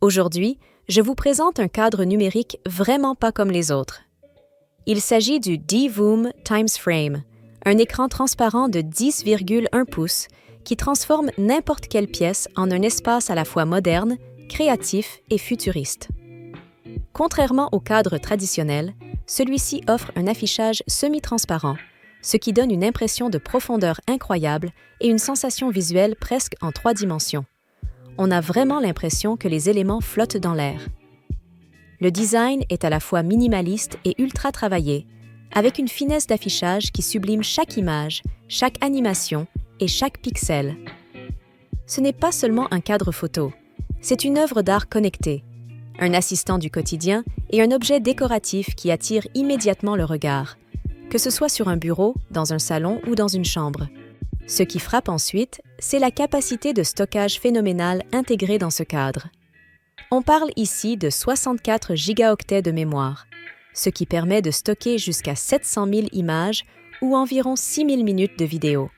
Aujourd'hui, je vous présente un cadre numérique vraiment pas comme les autres. Il s'agit du D-Voom TimesFrame, un écran transparent de 10,1 pouces qui transforme n'importe quelle pièce en un espace à la fois moderne, créatif et futuriste. Contrairement au cadre traditionnel, celui-ci offre un affichage semi-transparent, ce qui donne une impression de profondeur incroyable et une sensation visuelle presque en 3 dimensions. On a vraiment l'impression que les éléments flottent dans l'air. Le design est à la fois minimaliste et ultra travaillé, avec une finesse d'affichage qui sublime chaque image, chaque animation et chaque pixel. Ce n'est pas seulement un cadre photo, c'est une œuvre d'art connectée, un assistant du quotidien et un objet décoratif qui attire immédiatement le regard, que ce soit sur un bureau, dans un salon ou dans une chambre. Ce qui frappe ensuite, c'est la capacité de stockage phénoménale intégrée dans ce cadre. On parle ici de 64 gigaoctets de mémoire, ce qui permet de stocker jusqu'à 700 000 images ou environ 6 000 minutes de vidéo.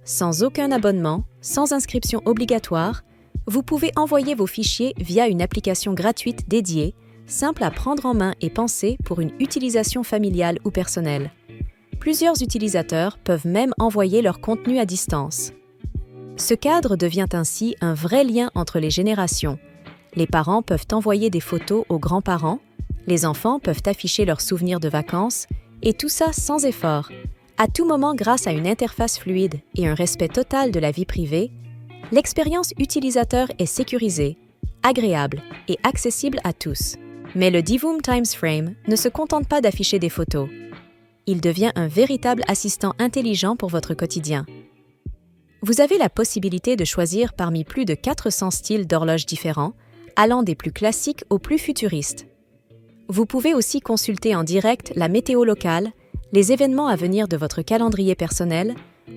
Sans aucun abonnement, sans inscription obligatoire, vous pouvez envoyer vos fichiers via une application gratuite dédiée, simple à prendre en main et pensée pour une utilisation familiale ou personnelle. Plusieurs utilisateurs peuvent même envoyer leur contenu à distance. Ce cadre devient ainsi un vrai lien entre les générations. Les parents peuvent envoyer des photos aux grands-parents, les enfants peuvent afficher leurs souvenirs de vacances, et tout ça sans effort, à tout moment grâce à une interface fluide et un respect total de la vie privée. L'expérience utilisateur est sécurisée, agréable et accessible à tous. Mais le D-Voom TimesFrame ne se contente pas d'afficher des photos. Il devient un véritable assistant intelligent pour votre quotidien. Vous avez la possibilité de choisir parmi plus de 400 styles d'horloges différents, allant des plus classiques aux plus futuristes. Vous pouvez aussi consulter en direct la météo locale, les événements à venir de votre calendrier personnel,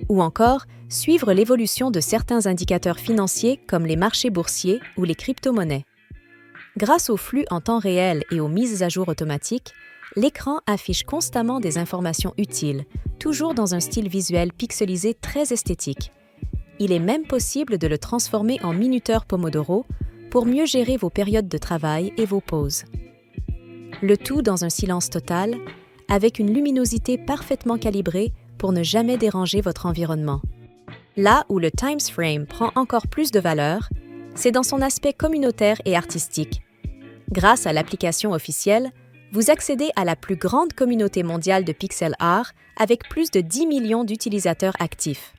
ou encore suivre l'évolution de certains indicateurs financiers comme les marchés boursiers ou les crypto-monnaies. Grâce au flux en temps réel et aux mises à jour automatiques, l'écran affiche constamment des informations utiles, toujours dans un style visuel pixelisé très esthétique. Il est même possible de le transformer en minuteur Pomodoro pour mieux gérer vos périodes de travail et vos pauses. Le tout dans un silence total, avec une luminosité parfaitement calibrée pour ne jamais déranger votre environnement. Là où le TimesFrame prend encore plus de valeur, c'est dans son aspect communautaire et artistique. Grâce à l'application officielle, vous accédez à la plus grande communauté mondiale de pixel art avec plus de 10 millions d'utilisateurs actifs.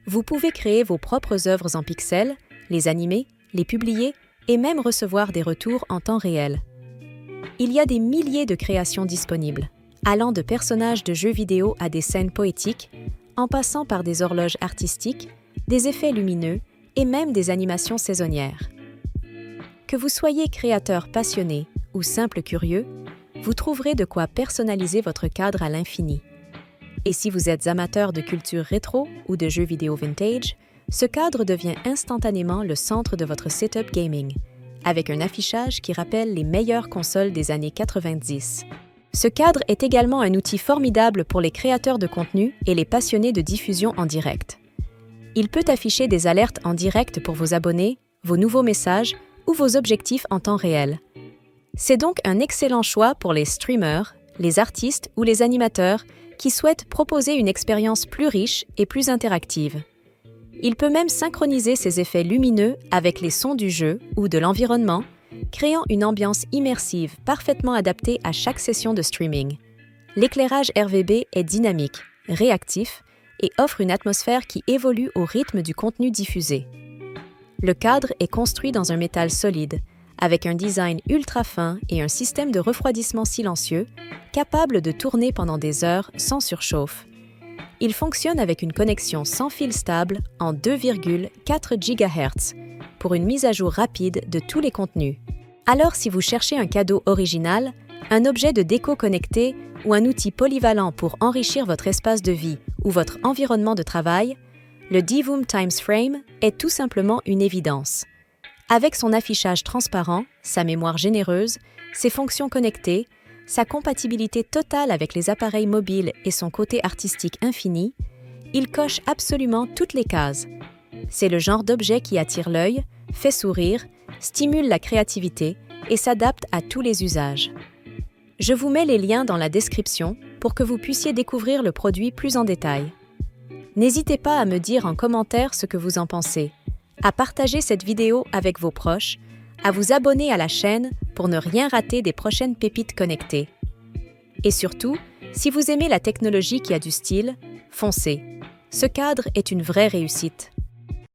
Vous pouvez créer vos propres œuvres en pixels, les animer, les publier et même recevoir des retours en temps réel. Il y a des milliers de créations disponibles, allant de personnages de jeux vidéo à des scènes poétiques, en passant par des horloges artistiques, des effets lumineux et même des animations saisonnières. Que vous soyez créateur passionné ou simple curieux, vous trouverez de quoi personnaliser votre cadre à l'infini. Et si vous êtes amateur de culture rétro ou de jeux vidéo vintage, ce cadre devient instantanément le centre de votre setup gaming, avec un affichage qui rappelle les meilleures consoles des années 90. Ce cadre est également un outil formidable pour les créateurs de contenu et les passionnés de diffusion en direct. Il peut afficher des alertes en direct pour vos abonnés, vos nouveaux messages ou vos objectifs en temps réel. C'est donc un excellent choix pour les streamers, les artistes ou les animateurs qui souhaitent proposer une expérience plus riche et plus interactive. Il peut même synchroniser ses effets lumineux avec les sons du jeu ou de l'environnement, créant une ambiance immersive parfaitement adaptée à chaque session de streaming. L'éclairage RGB est dynamique, réactif et offre une atmosphère qui évolue au rythme du contenu diffusé. Le cadre est construit dans un métal solide, avec un design ultra fin et un système de refroidissement silencieux, capable de tourner pendant des heures sans surchauffe. Il fonctionne avec une connexion sans fil stable en 2,4 GHz pour une mise à jour rapide de tous les contenus. Alors si vous cherchez un cadeau original, un objet de déco connecté ou un outil polyvalent pour enrichir votre espace de vie ou votre environnement de travail, le D-Voom TimesFrame est tout simplement une évidence. Avec son affichage transparent, sa mémoire généreuse, ses fonctions connectées, sa compatibilité totale avec les appareils mobiles et son côté artistique infini, il coche absolument toutes les cases. C'est le genre d'objet qui attire l'œil, fait sourire stimule la créativité et s'adapte à tous les usages. Je vous mets les liens dans la description pour que vous puissiez découvrir le produit plus en détail. N'hésitez pas à me dire en commentaire ce que vous en pensez, à partager cette vidéo avec vos proches, à vous abonner à la chaîne pour ne rien rater des prochaines pépites connectées. Et surtout, si vous aimez la technologie qui a du style, foncez. Ce cadre est une vraie réussite.